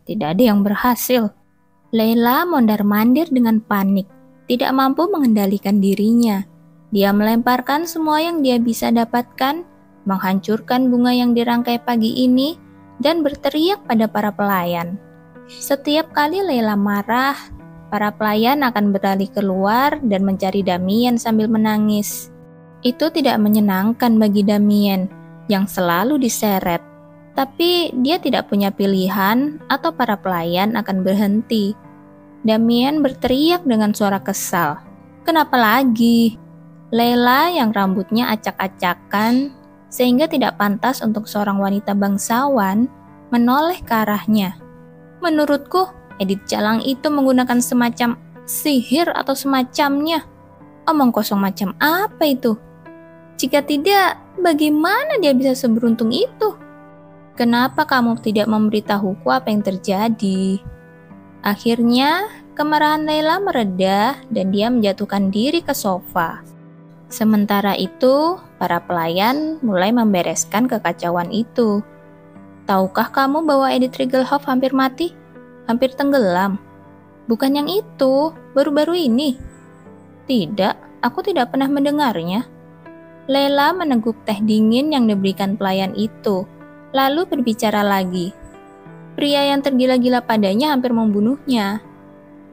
Tidak ada yang berhasil. Leila mondar-mandir dengan panik, tidak mampu mengendalikan dirinya. Dia melemparkan semua yang dia bisa dapatkan, menghancurkan bunga yang dirangkai pagi ini, dan berteriak pada para pelayan. Setiap kali Leila marah, para pelayan akan berlari keluar dan mencari Damien sambil menangis. Itu tidak menyenangkan bagi Damien, yang selalu diseret. Tapi dia tidak punya pilihan atau para pelayan akan berhenti. Damien berteriak dengan suara kesal. Kenapa lagi? Leila yang rambutnya acak-acakan sehingga tidak pantas untuk seorang wanita bangsawan menoleh ke arahnya. Menurutku, Edith Jalang itu menggunakan semacam sihir atau semacamnya. Omong kosong macam apa itu? Jika tidak, bagaimana dia bisa seberuntung itu? Kenapa kamu tidak memberitahuku apa yang terjadi? Akhirnya, kemarahan Leila mereda dan dia menjatuhkan diri ke sofa. Sementara itu, para pelayan mulai membereskan kekacauan itu. Tahukah kamu bahwa Edith Regelhoff hampir mati? Hampir tenggelam. Bukan yang itu, baru-baru ini. Tidak, aku tidak pernah mendengarnya. Leila meneguk teh dingin yang diberikan pelayan itu, lalu berbicara lagi. Pria yang tergila-gila padanya hampir membunuhnya.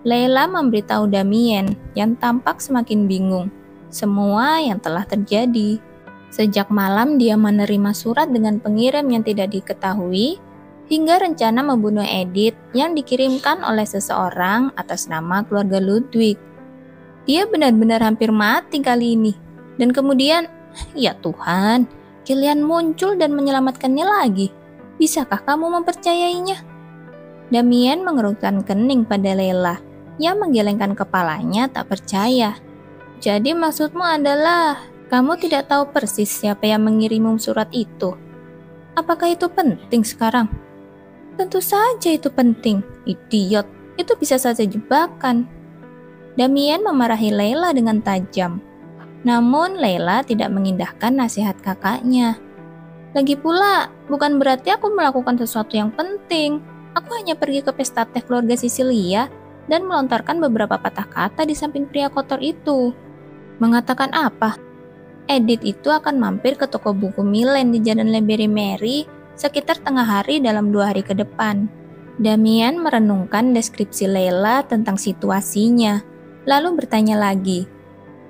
Leila memberitahu Damien yang tampak semakin bingung semua yang telah terjadi. Sejak malam dia menerima surat dengan pengirim yang tidak diketahui, hingga rencana membunuh Edith yang dikirimkan oleh seseorang atas nama keluarga Ludwig. Dia benar-benar hampir mati kali ini. Dan kemudian, ya Tuhan, Kilian muncul dan menyelamatkannya lagi. Bisakah kamu mempercayainya? Damien mengerutkan kening pada Leila, yang menggelengkan kepalanya tak percaya. Jadi maksudmu adalah kamu tidak tahu persis siapa yang mengirimmu surat itu? Apakah itu penting sekarang? Tentu saja itu penting, idiot. Itu bisa saja jebakan. Damien memarahi Leila dengan tajam. Namun Leila tidak mengindahkan nasihat kakaknya. Lagi pula, bukan berarti aku melakukan sesuatu yang penting. Aku hanya pergi ke pesta teh keluarga Sisilia dan melontarkan beberapa patah kata di samping pria kotor itu. Mengatakan apa? Edith itu akan mampir ke toko buku Milen di Jalan Lebery Mary sekitar tengah hari dalam 2 hari ke depan. Damian merenungkan deskripsi Leila tentang situasinya, lalu bertanya lagi,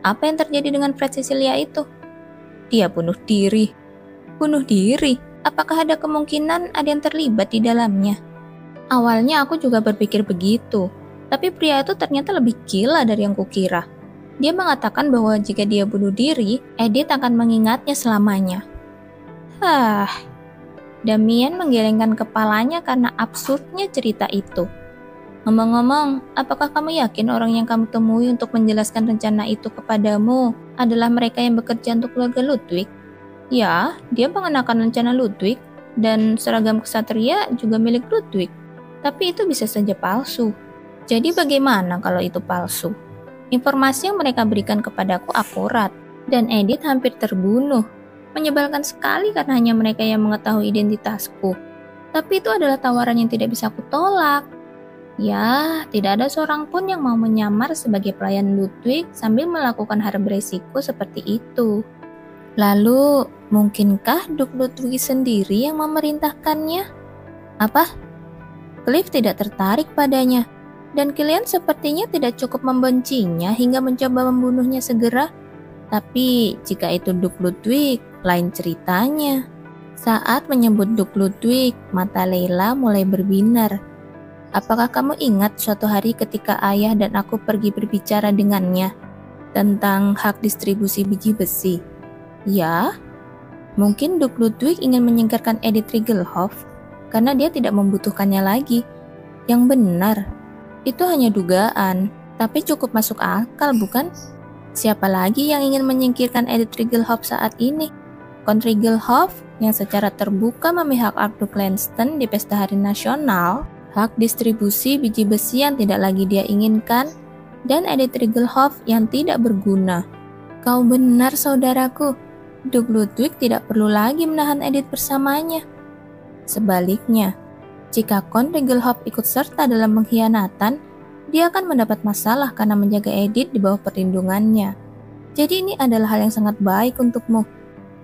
apa yang terjadi dengan Fred Cecilia itu? Dia bunuh diri. Bunuh diri? Apakah ada kemungkinan ada yang terlibat di dalamnya? Awalnya aku juga berpikir begitu, tapi pria itu ternyata lebih gila dari yang kukira. Dia mengatakan bahwa jika dia bunuh diri, Edith akan mengingatnya selamanya. Damien menggelengkan kepalanya karena absurdnya cerita itu. Ngomong-ngomong, apakah kamu yakin orang yang kamu temui untuk menjelaskan rencana itu kepadamu adalah mereka yang bekerja untuk keluarga Ludwig? Ya, dia mengenakan rencana Ludwig, dan seragam ksatria juga milik Ludwig. Tapi itu bisa saja palsu. Jadi bagaimana kalau itu palsu? Informasi yang mereka berikan kepadaku akurat, dan Edith hampir terbunuh. Menyebalkan sekali karena hanya mereka yang mengetahui identitasku. Tapi itu adalah tawaran yang tidak bisa kutolak. Ya, tidak ada seorang pun yang mau menyamar sebagai pelayan Ludwig sambil melakukan hal beresiko seperti itu. Lalu, mungkinkah Duk Ludwig sendiri yang memerintahkannya? Apa? Cliff tidak tertarik padanya. Dan Kilian sepertinya tidak cukup membencinya hingga mencoba membunuhnya segera. Tapi jika itu Duk Ludwig, lain ceritanya. Saat menyebut Duk Ludwig, mata Leila mulai berbinar. Apakah kamu ingat suatu hari ketika ayah dan aku pergi berbicara dengannya tentang hak distribusi biji besi? Ya, mungkin Duk Ludwig ingin menyingkirkan Edith Regelhoff karena dia tidak membutuhkannya lagi. Yang benar, itu hanya dugaan, tapi cukup masuk akal, bukan? Siapa lagi yang ingin menyingkirkan Edith Regelhoff saat ini? Count Regelhoff yang secara terbuka memihak Arthur Clanston di pesta hari nasional, hak distribusi biji besi yang tidak lagi dia inginkan, dan Edith Regelhoff yang tidak berguna. Kau benar, saudaraku. Duk Ludwig tidak perlu lagi menahan Edith bersamanya. Sebaliknya, Jika Kon Regelhoff ikut serta dalam pengkhianatan, dia akan mendapat masalah karena menjaga Edith di bawah perlindungannya. Jadi ini adalah hal yang sangat baik untukmu.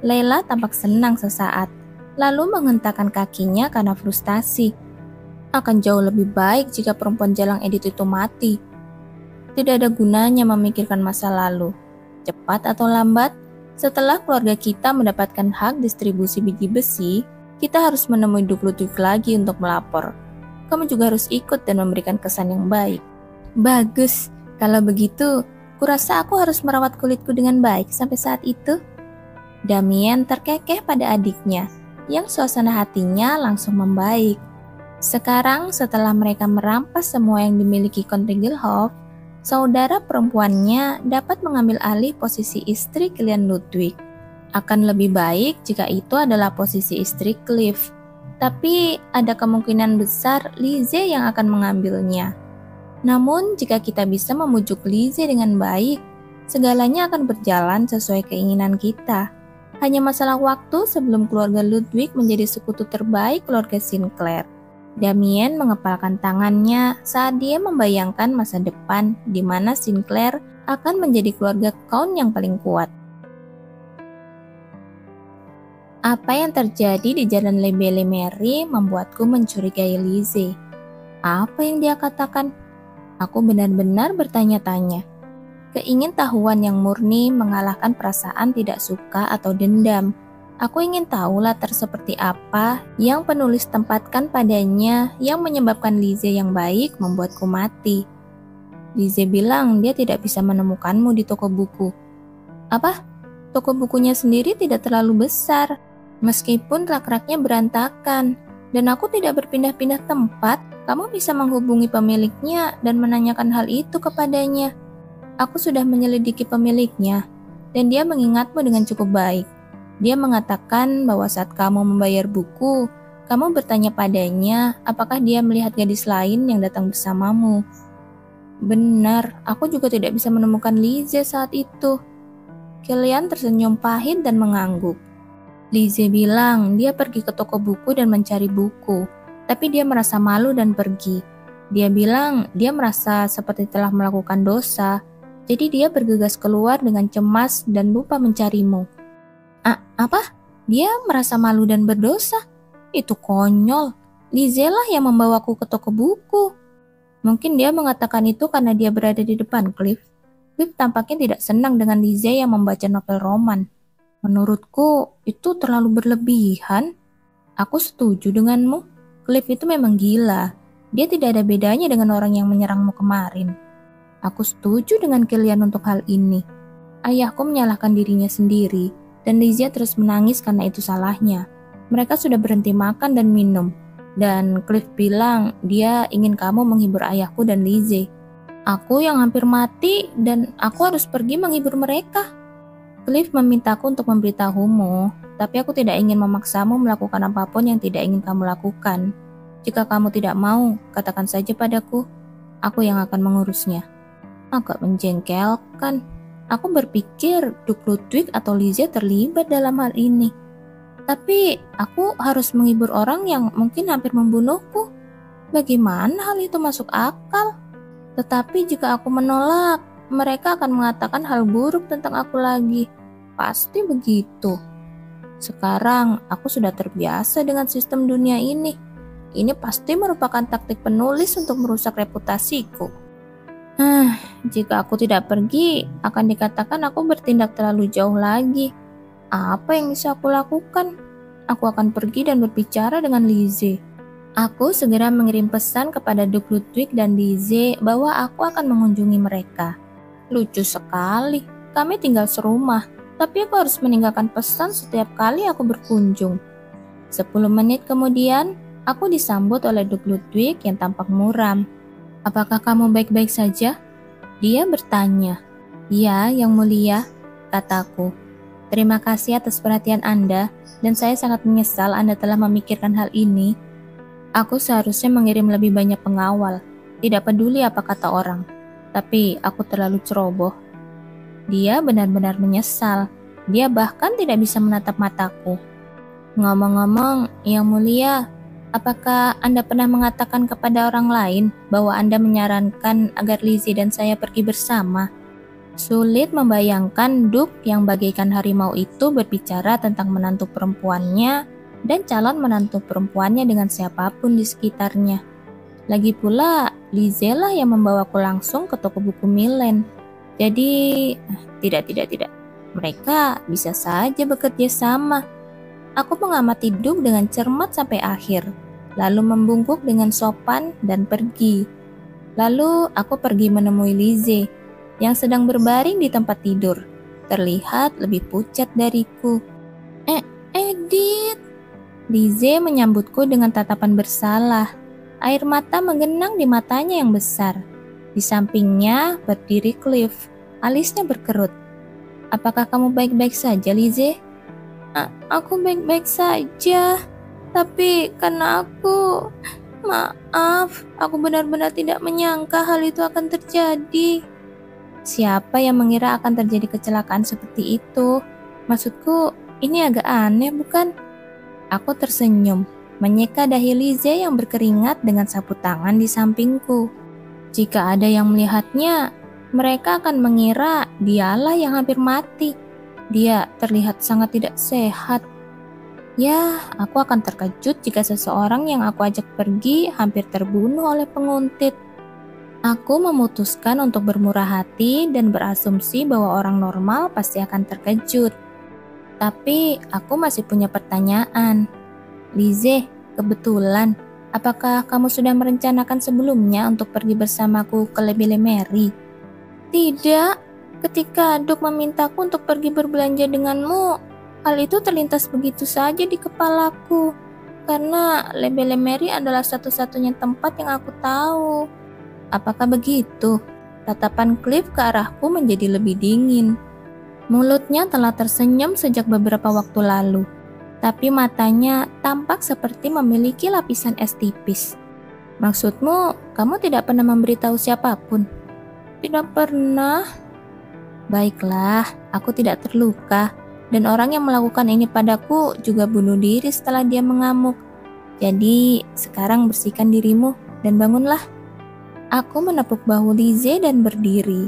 Layla tampak senang sesaat, lalu menghentakkan kakinya karena frustasi. Akan jauh lebih baik jika perempuan jalang Edith itu mati. Tidak ada gunanya memikirkan masa lalu. Cepat atau lambat, setelah keluarga kita mendapatkan hak distribusi biji besi, kita harus menemui Duk Ludwig lagi untuk melapor. Kamu juga harus ikut dan memberikan kesan yang baik. Bagus, kalau begitu, kurasa aku harus merawat kulitku dengan baik sampai saat itu. Damien terkekeh pada adiknya, yang suasana hatinya langsung membaik. Sekarang setelah mereka merampas semua yang dimiliki Kon Regelhoff, saudara perempuannya dapat mengambil alih posisi istri klien Ludwig. Akan lebih baik jika itu adalah posisi istri Cliff. Tapi ada kemungkinan besar Lise yang akan mengambilnya. Namun jika kita bisa memujuk Lise dengan baik, segalanya akan berjalan sesuai keinginan kita. Hanya masalah waktu sebelum keluarga Ludwig menjadi sekutu terbaik keluarga Sinclair. Damien mengepalkan tangannya saat dia membayangkan masa depan di mana Sinclair akan menjadi keluarga Count yang paling kuat. Apa yang terjadi di jalan Le Belle Mary membuatku mencurigai Lise. Apa yang dia katakan? Aku benar-benar bertanya-tanya. Keingintahuan yang murni mengalahkan perasaan tidak suka atau dendam. Aku ingin tahu latar seperti apa yang penulis tempatkan padanya yang menyebabkan Lise yang baik membuatku mati. Lise bilang dia tidak bisa menemukanmu di toko buku. Apa? Toko bukunya sendiri tidak terlalu besar, meskipun rak-raknya berantakan, dan aku tidak berpindah-pindah tempat. Kamu bisa menghubungi pemiliknya dan menanyakan hal itu kepadanya. Aku sudah menyelidiki pemiliknya, dan dia mengingatmu dengan cukup baik. Dia mengatakan bahwa saat kamu membayar buku, kamu bertanya padanya apakah dia melihat gadis lain yang datang bersamamu. Benar, aku juga tidak bisa menemukan Lise saat itu. Kilian tersenyum pahit dan mengangguk. Lise bilang dia pergi ke toko buku dan mencari buku, tapi dia merasa malu dan pergi. Dia bilang dia merasa seperti telah melakukan dosa, jadi dia bergegas keluar dengan cemas dan lupa mencarimu. Apa? Dia merasa malu dan berdosa? Itu konyol. Lise lah yang membawaku ke toko buku. Mungkin dia mengatakan itu karena dia berada di depan Cliff. Cliff tampaknya tidak senang dengan Lise yang membaca novel roman. Menurutku, itu terlalu berlebihan. Aku setuju denganmu. Cliff itu memang gila. Dia tidak ada bedanya dengan orang yang menyerangmu kemarin. Aku setuju dengan Kilian untuk hal ini. Ayahku menyalahkan dirinya sendiri, dan Lise terus menangis karena itu salahnya. Mereka sudah berhenti makan dan minum, dan Cliff bilang dia ingin kamu menghibur ayahku dan Lise. Aku yang hampir mati, dan aku harus pergi menghibur mereka. Cliff memintaku untuk memberitahumu, tapi aku tidak ingin memaksamu melakukan apapun yang tidak ingin kamu lakukan. Jika kamu tidak mau, katakan saja padaku. Aku yang akan mengurusnya. Agak menjengkelkan. Aku berpikir Duk Ludwig atau Lise terlibat dalam hal ini. Tapi aku harus menghibur orang yang mungkin hampir membunuhku. Bagaimana hal itu masuk akal? Tetapi jika aku menolak, mereka akan mengatakan hal buruk tentang aku lagi. Pasti begitu. Sekarang aku sudah terbiasa dengan sistem dunia ini. Ini pasti merupakan taktik penulis untuk merusak reputasiku. Jika aku tidak pergi, akan dikatakan aku bertindak terlalu jauh lagi. Apa yang bisa aku lakukan? Aku akan pergi dan berbicara dengan Lise. Aku segera mengirim pesan kepada Duk Ludwig dan Lise bahwa aku akan mengunjungi mereka. Lucu sekali, kami tinggal serumah, tapi aku harus meninggalkan pesan setiap kali aku berkunjung. 10 menit kemudian, aku disambut oleh Duk Ludwig yang tampak muram. Apakah kamu baik-baik saja? Dia bertanya. Ya, yang mulia, kataku. Terima kasih atas perhatian Anda, dan saya sangat menyesal Anda telah memikirkan hal ini. Aku seharusnya mengirim lebih banyak pengawal, tidak peduli apa kata orang. Tapi aku terlalu ceroboh. Dia benar-benar menyesal. Dia bahkan tidak bisa menatap mataku. Ngomong-ngomong, yang mulia, Apakah Anda pernah mengatakan kepada orang lain bahwa Anda menyarankan agar Lizzie dan saya pergi bersama? Sulit membayangkan Duke yang bagaikan harimau itu berbicara tentang menantu perempuannya dan calon menantu perempuannya dengan siapapun di sekitarnya. Lagi pula, Lizzie lah yang membawaku langsung ke toko buku Milen. Jadi, tidak. Mereka bisa saja bekerja sama. Aku mengamati Duke dengan cermat sampai akhir, lalu membungkuk dengan sopan dan pergi. Lalu aku pergi menemui Lizzie yang sedang berbaring di tempat tidur, terlihat lebih pucat dariku. Edith! Lizzie menyambutku dengan tatapan bersalah. Air mata menggenang di matanya yang besar. Di sampingnya berdiri Cliff, alisnya berkerut. Apakah kamu baik-baik saja, Lizzie? Aku baik-baik saja, tapi karena maaf, aku benar-benar tidak menyangka hal itu akan terjadi. Siapa yang mengira akan terjadi kecelakaan seperti itu? Maksudku, ini agak aneh, bukan? Aku tersenyum, menyeka dahi Lizzie yang berkeringat dengan sapu tangan di sampingku. Jika ada yang melihatnya, mereka akan mengira dialah yang hampir mati. Dia terlihat sangat tidak sehat. Ya, aku akan terkejut jika seseorang yang aku ajak pergi hampir terbunuh oleh penguntit. Aku memutuskan untuk bermurah hati dan berasumsi bahwa orang normal pasti akan terkejut. Tapi aku masih punya pertanyaan. Lizzie, kebetulan, apakah kamu sudah merencanakan sebelumnya untuk pergi bersamaku ke Lebele Mary? Tidak. Ketika Duke memintaku untuk pergi berbelanja denganmu, hal itu terlintas begitu saja di kepalaku. Karena Lebele Mary adalah satu-satunya tempat yang aku tahu. Apakah begitu? Tatapan Cliff ke arahku menjadi lebih dingin. Mulutnya telah tersenyum sejak beberapa waktu lalu, tapi matanya tampak seperti memiliki lapisan es tipis. Maksudmu, kamu tidak pernah memberitahu siapapun? Tidak pernah. Baiklah, aku tidak terluka, dan orang yang melakukan ini padaku juga bunuh diri setelah dia mengamuk. Jadi, sekarang bersihkan dirimu dan bangunlah. Aku menepuk bahu Lizzie dan berdiri.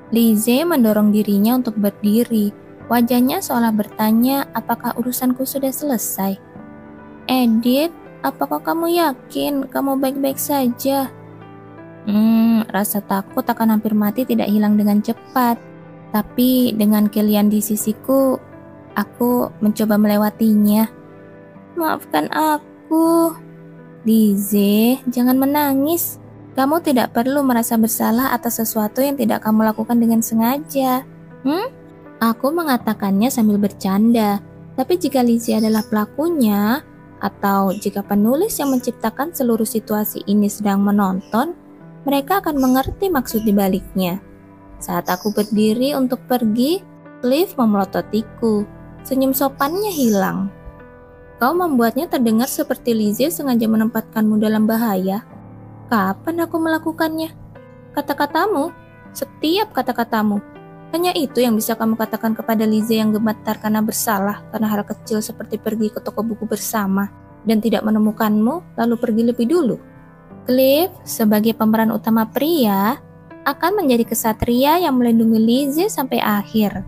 Lizzie mendorong dirinya untuk berdiri. Wajahnya seolah bertanya apakah urusanku sudah selesai. Edith, apakah kamu yakin kamu baik-baik saja? Rasa takut akan hampir mati tidak hilang dengan cepat. Tapi dengan kalian di sisiku, aku mencoba melewatinya. Maafkan aku. Lizzie, jangan menangis. Kamu tidak perlu merasa bersalah atas sesuatu yang tidak kamu lakukan dengan sengaja. Aku mengatakannya sambil bercanda. Tapi jika Lizzie adalah pelakunya, atau jika penulis yang menciptakan seluruh situasi ini sedang menonton, mereka akan mengerti maksud dibaliknya. Saat aku berdiri untuk pergi, Cliff memelototiku. Senyum sopannya hilang. Kau membuatnya terdengar seperti Lizzie sengaja menempatkanmu dalam bahaya. Kapan aku melakukannya? Kata-katamu, setiap kata-katamu. Hanya itu yang bisa kamu katakan kepada Lizzie yang gemetar karena bersalah karena hal kecil seperti pergi ke toko buku bersama dan tidak menemukanmu lalu pergi lebih dulu. Cliff, sebagai pemeran utama pria, akan menjadi kesatria yang melindungi Lizzie sampai akhir.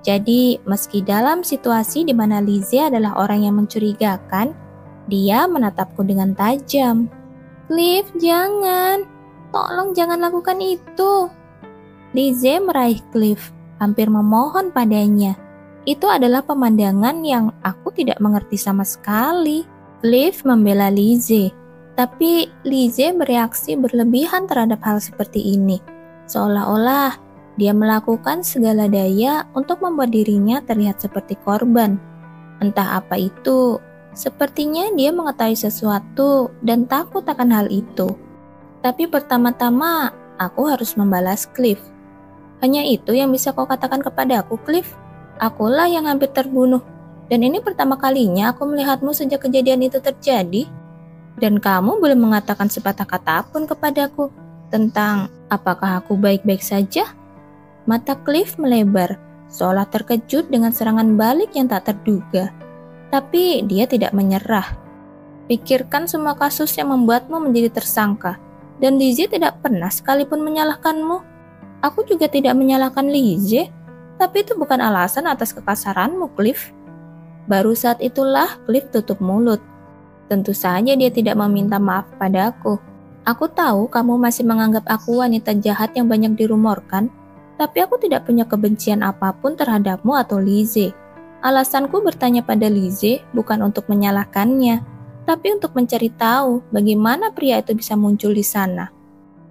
Jadi, meski dalam situasi di mana Lizzie adalah orang yang mencurigakan, dia menatapku dengan tajam. Cliff, jangan. Tolong jangan lakukan itu. Lizzie meraih Cliff, hampir memohon padanya. Itu adalah pemandangan yang aku tidak mengerti sama sekali. Cliff membela Lizzie, tapi Lizzie bereaksi berlebihan terhadap hal seperti ini. Seolah-olah dia melakukan segala daya untuk membuat dirinya terlihat seperti korban. Entah apa itu, sepertinya dia mengetahui sesuatu dan takut akan hal itu. Tapi pertama-tama, aku harus membalas Cliff. Hanya itu yang bisa kau katakan kepadaku, Cliff. Akulah yang hampir terbunuh. Dan ini pertama kalinya aku melihatmu sejak kejadian itu terjadi. Dan kamu belum mengatakan sepatah kata pun kepadaku tentang apakah aku baik-baik saja? Mata Cliff melebar, seolah terkejut dengan serangan balik yang tak terduga. Tapi dia tidak menyerah. pikirkan semua kasus yang membuatmu menjadi tersangka, dan Lizzie tidak pernah sekalipun menyalahkanmu. Aku juga tidak menyalahkan Lizzie, tapi itu bukan alasan atas kekasaranmu, Cliff. Baru saat itulah Cliff tutup mulut. Tentu saja dia tidak meminta maaf padaku. Aku tahu kamu masih menganggap aku wanita jahat yang banyak dirumorkan, tapi aku tidak punya kebencian apapun terhadapmu atau Lizzie. Alasanku bertanya pada Lizzie bukan untuk menyalahkannya, tapi untuk mencari tahu bagaimana pria itu bisa muncul di sana.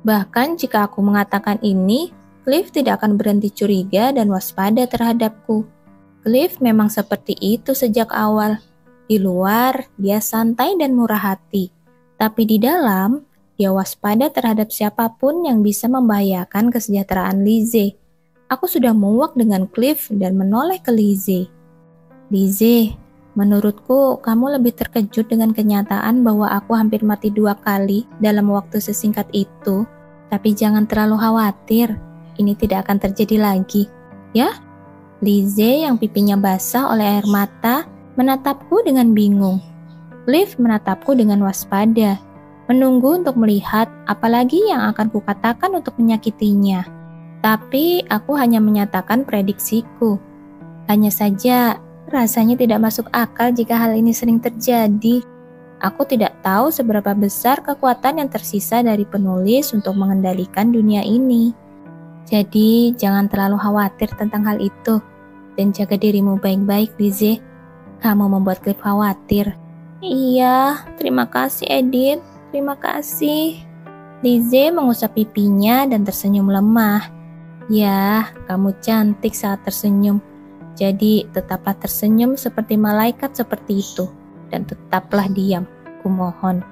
Bahkan jika aku mengatakan ini, Cliff tidak akan berhenti curiga dan waspada terhadapku. Cliff memang seperti itu sejak awal. Di luar, dia santai dan murah hati. Tapi di dalam, dia waspada terhadap siapapun yang bisa membahayakan kesejahteraan Lizzie. Aku sudah muak dengan Cliff dan menoleh ke Lizzie. Lizzie, menurutku kamu lebih terkejut dengan kenyataan bahwa aku hampir mati 2 kali dalam waktu sesingkat itu. Tapi jangan terlalu khawatir, ini tidak akan terjadi lagi. Ya? Lizzie yang pipinya basah oleh air mata menatapku dengan bingung. Cliff menatapku dengan waspada, menunggu untuk melihat apalagi yang akan kukatakan untuk menyakitinya. Tapi aku hanya menyatakan prediksiku. Hanya saja rasanya tidak masuk akal jika hal ini sering terjadi. Aku tidak tahu seberapa besar kekuatan yang tersisa dari penulis untuk mengendalikan dunia ini. Jadi jangan terlalu khawatir tentang hal itu. Dan jaga dirimu baik-baik, Lizzie. Kamu membuat Cliff khawatir. Iya, terima kasih Edith. Terima kasih. Lizzie mengusap pipinya dan tersenyum lemah. Ya, kamu cantik saat tersenyum. Jadi tetaplah tersenyum seperti malaikat seperti itu. Dan tetaplah diam, kumohon.